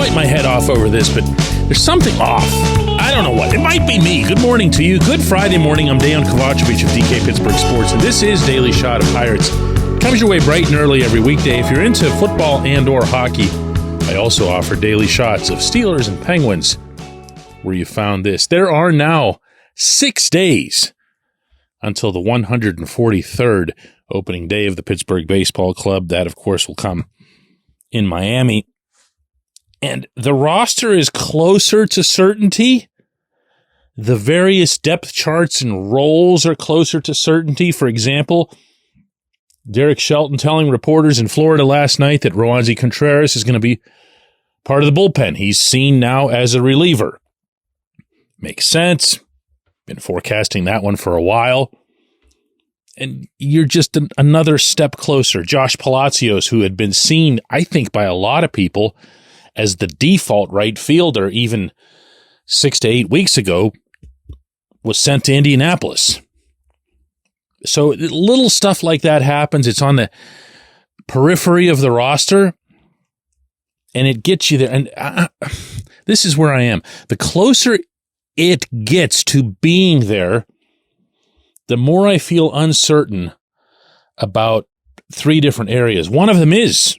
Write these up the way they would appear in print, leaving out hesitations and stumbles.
bite my head off over this, but there's something off. I don't know what. It might be me. Good morning to you. Good Friday morning. I'm Dejan Kovacevic of DK Pittsburgh Sports, and this is Daily Shot of Pirates. Comes your way bright and early every weekday. If you're into football and or hockey, I also offer daily shots of Steelers and Penguins. Where you found this. There are now 6 days until the 143rd opening day of the Pittsburgh Baseball Club. That, of course, will come in Miami. And the roster is closer to certainty. The various depth charts and roles are closer to certainty. For example, Derek Shelton telling reporters in Florida last night that Roansy Contreras is going to be part of the bullpen. He's seen now as a reliever. Makes sense. Been forecasting that one for a while. And you're just another step closer. Josh Palacios, who had been seen, I think, by a lot of people as the default right fielder even 6 to 8 weeks ago, was sent to Indianapolis. So little stuff like that happens. It's on the periphery of the roster, and it gets you there. And this is where I am. The closer it gets to being there, the more I feel uncertain about 3 different areas. One of them is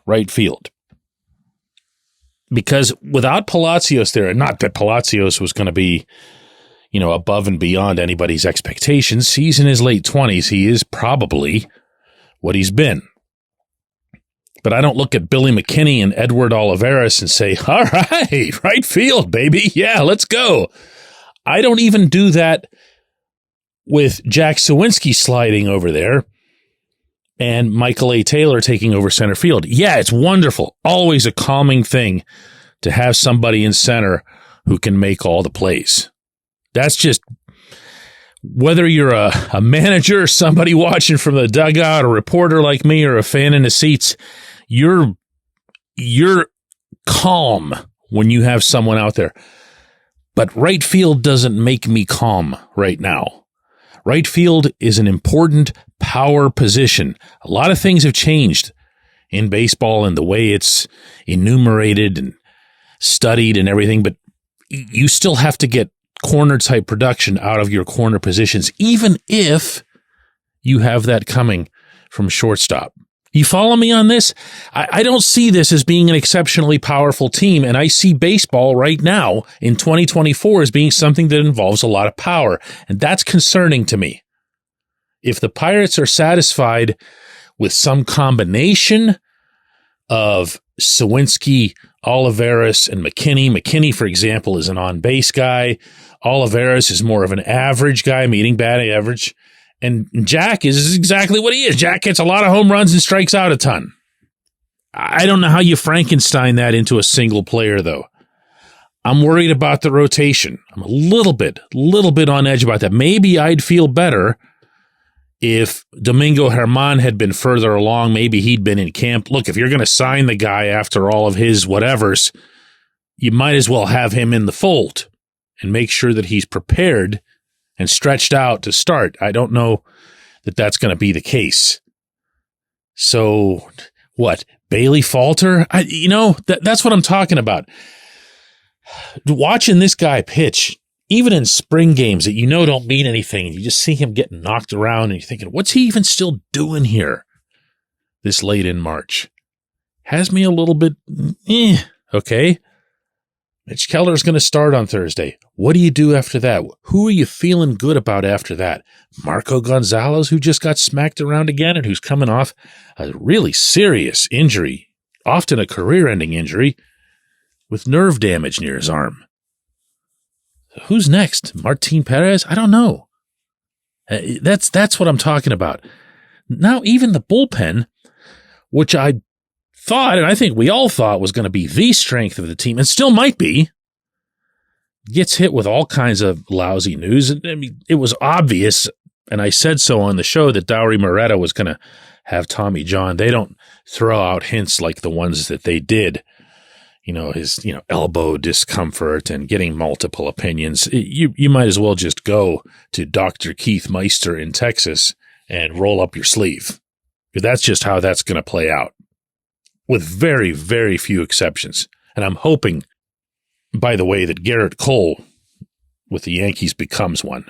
right field. Because without Palacios there, and not that Palacios was going to be, above and beyond anybody's expectations, he's in his late 20s. He is probably what he's been. But I don't look at Billy McKinney and Edward Olivares and say, all right, right field, baby. Yeah, let's go. I don't even do that with Jack Sawinski sliding over there and Michael A. Taylor taking over center field. Yeah, it's wonderful. Always a calming thing to have somebody in center who can make all the plays. That's just, whether you're a manager, somebody watching from the dugout, a reporter like me, or a fan in the seats, you're calm when you have someone out there. But right field doesn't make me calm right now. Right field is an important power position. A lot of things have changed in baseball and the way it's enumerated and studied and everything, but you still have to get corner-type production out of your corner positions, even if you have that coming from shortstop. You follow me on this? I don't see this as being an exceptionally powerful team, and I see baseball right now in 2024 as being something that involves a lot of power, and that's concerning to me. If the Pirates are satisfied with some combination of Sawinski, Olivares, and McKinney, for example, is an on-base guy. Olivares is more of an average guy, meeting batting average. And Jack is exactly what he is. Jack hits a lot of home runs and strikes out a ton. I don't know how you Frankenstein that into a single player, though. I'm worried about the rotation. I'm a little bit on edge about that. Maybe I'd feel better if Domingo Germán had been further along. Maybe he'd been in camp. Look, if you're going to sign the guy after all of his whatevers, you might as well have him in the fold and make sure that he's prepared and stretched out to start. I don't know that that's going to be the case. So, what? Bailey Falter? That's what I'm talking about. Watching this guy pitch, even in spring games that don't mean anything, and you just see him getting knocked around, and you're thinking, what's he even still doing here this late in March? Has me a little bit, okay. Mitch Keller's going to start on Thursday. What do you do after that? Who are you feeling good about after that? Marco Gonzalez, who just got smacked around again and who's coming off a really serious injury, often a career-ending injury, with nerve damage near his arm. Who's next? Martin Perez? I don't know. That's what I'm talking about. Now, even the bullpen, which I thought, and I think we all thought was going to be the strength of the team, and still might be, gets hit with all kinds of lousy news. I mean, it was obvious, and I said so on the show, that Dauri Moreta was going to have Tommy John. They don't throw out hints like the ones that they did. His elbow discomfort and getting multiple opinions. You might as well just go to Dr. Keith Meister in Texas and roll up your sleeve. That's just how that's going to play out, with very, very few exceptions. And I'm hoping, by the way, that Garrett Cole with the Yankees becomes one.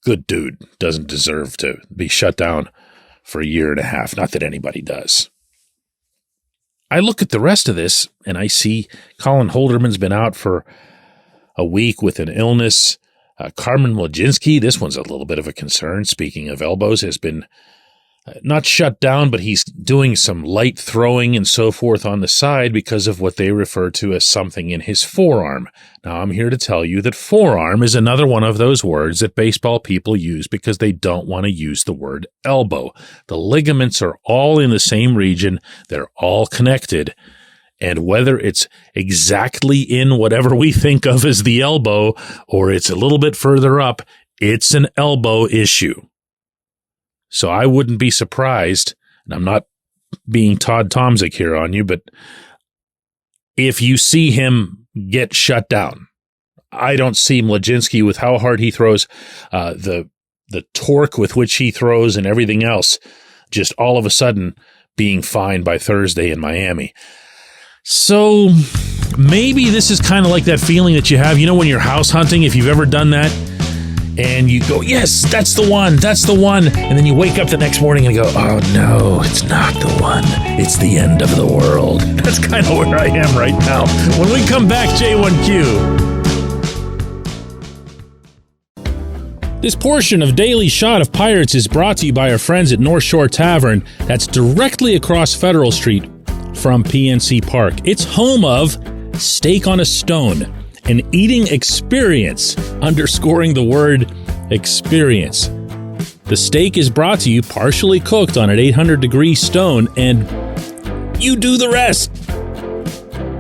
Good dude, doesn't deserve to be shut down for a year and a half. Not that anybody does. I look at the rest of this and I see Colin Holderman's been out for a week with an illness. Carmen Mlodzinski, this one's a little bit of a concern. Speaking of elbows, has been not shut down, but he's doing some light throwing and so forth on the side because of what they refer to as something in his forearm. Now, I'm here to tell you that forearm is another one of those words that baseball people use because they don't want to use the word elbow. The ligaments are all in the same region. They're all connected. And whether it's exactly in whatever we think of as the elbow or it's a little bit further up, it's an elbow issue. So I wouldn't be surprised, and I'm not being Todd Tomzik here on you, but if you see him get shut down, I don't see Mlodzinski with how hard he throws, the torque with which he throws and everything else, just all of a sudden being fine by Thursday in Miami. So maybe this is kind of like that feeling that you have, when you're house hunting, if you've ever done that, and you go, yes, that's the one. And then you wake up the next morning and go, oh no, it's not the one. It's the end of the world. That's kind of where I am right now. When we come back, J1Q. This portion of Daily Shot of Pirates is brought to you by our friends at North Shore Tavern. That's directly across Federal Street from PNC Park. It's home of Steak on a Stone, an eating experience, underscoring the word experience. The steak is brought to you partially cooked on an 800-degree stone, and you do the rest.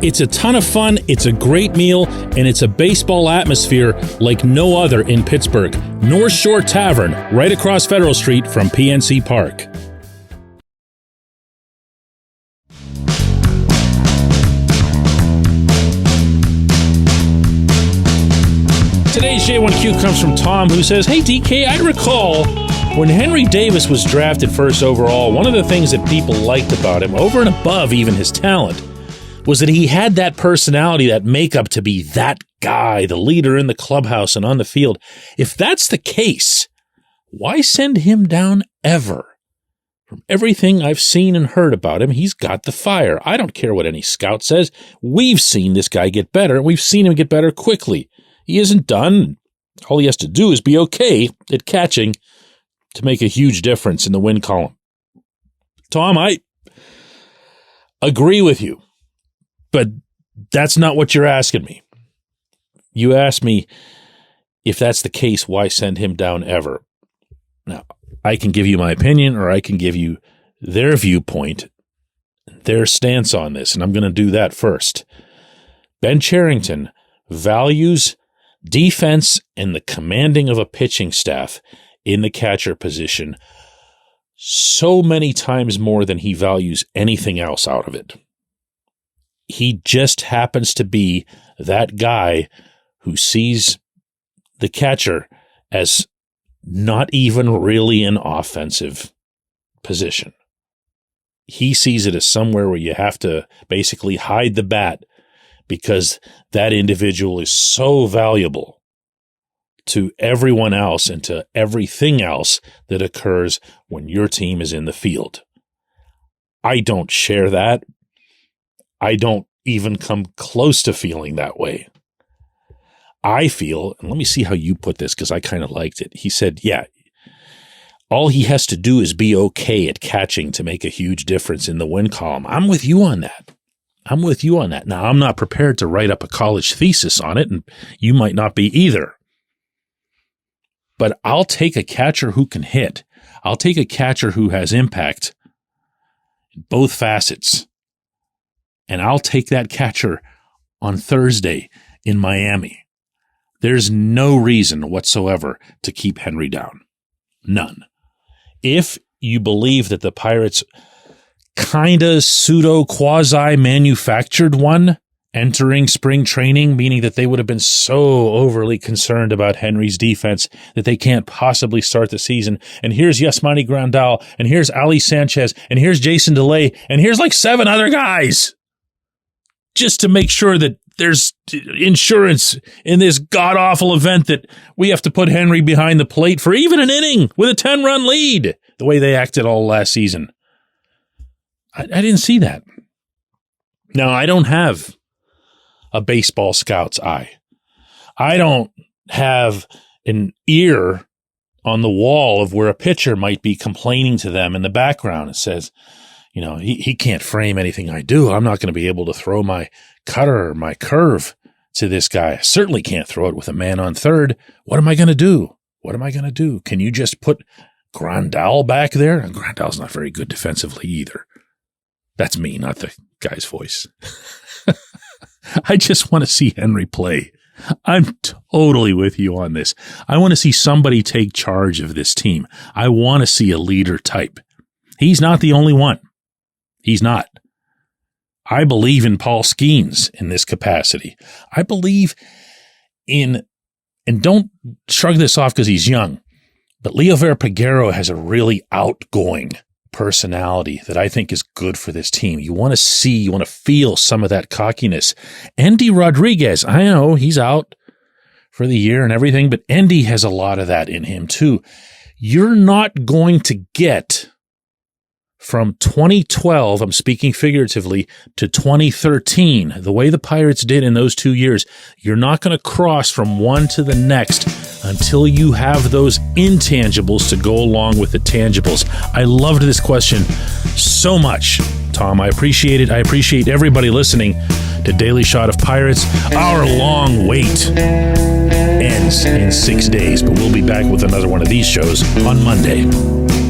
It's a ton of fun, it's a great meal, and it's a baseball atmosphere like no other in Pittsburgh. North Shore Tavern, right across Federal Street from PNC Park. Today's J1Q comes from Tom, who says, hey, DK, I recall when Henry Davis was drafted first overall, one of the things that people liked about him, over and above even his talent, was that he had that personality, that makeup to be that guy, the leader in the clubhouse and on the field. If that's the case, why send him down ever? From everything I've seen and heard about him, he's got the fire. I don't care what any scout says. We've seen this guy get better, and we've seen him get better quickly. He isn't done. All he has to do is be okay at catching to make a huge difference in the win column. Tom, I agree with you, but that's not what you're asking me. You asked me if that's the case, why send him down ever? Now, I can give you my opinion, or I can give you their viewpoint, their stance on this, and I'm going to do that first. Ben Cherington values defense and the commanding of a pitching staff in the catcher position so many times more than he values anything else out of it. He just happens to be that guy who sees the catcher as not even really an offensive position. He sees it as somewhere where you have to basically hide the bat because that individual is so valuable to everyone else and to everything else that occurs when your team is in the field. I don't share that. I don't even come close to feeling that way. I feel, and let me see how you put this because I kind of liked it. He said, yeah, all he has to do is be okay at catching to make a huge difference in the win column. I'm with you on that. Now, I'm not prepared to write up a college thesis on it, and you might not be either. But I'll take a catcher who can hit. I'll take a catcher who has impact in both facets. And I'll take that catcher on Thursday in Miami. There's no reason whatsoever to keep Henry down. None. If you believe that the Pirates kinda pseudo quasi manufactured one entering spring training, meaning that they would have been so overly concerned about Henry's defense that they can't possibly start the season. And here's Yasmani Grandal, and here's Ali Sanchez, and here's Jason DeLay, and here's like 7 other guys. just to make sure that there's insurance in this god-awful event that we have to put Henry behind the plate for even an inning with a 10-run lead, the way they acted all last season. I didn't see that. Now, I don't have a baseball scout's eye. I don't have an ear on the wall of where a pitcher might be complaining to them in the background. It says, you know, he can't frame anything I do. I'm not going to be able to throw my cutter or my curve to this guy. I certainly can't throw it with a man on third. What am I going to do? What am I going to do? Can you just put Grandal back there? And Grandal's not very good defensively either. That's me, not the guy's voice. I just want to see Henry play. I'm totally with you on this. I want to see somebody take charge of this team. I want to see a leader type. He's not the only one. He's not. I believe in Paul Skeens in this capacity. I believe in, and don't shrug this off because he's young, but Leover Peguero has a really outgoing personality that I think is good for this team. You want to feel some of that cockiness. Endy Rodriguez, I know he's out for the year and everything, but Endy has a lot of that in him too. You're not going to get from 2012, I'm speaking figuratively, to 2013, the way the Pirates did in those 2 years, you're not going to cross from one to the next until you have those intangibles to go along with the tangibles. I loved this question so much, Tom. I appreciate it. I appreciate everybody listening to Daily Shot of Pirates. Our long wait ends in 6 days, but we'll be back with another one of these shows on Monday.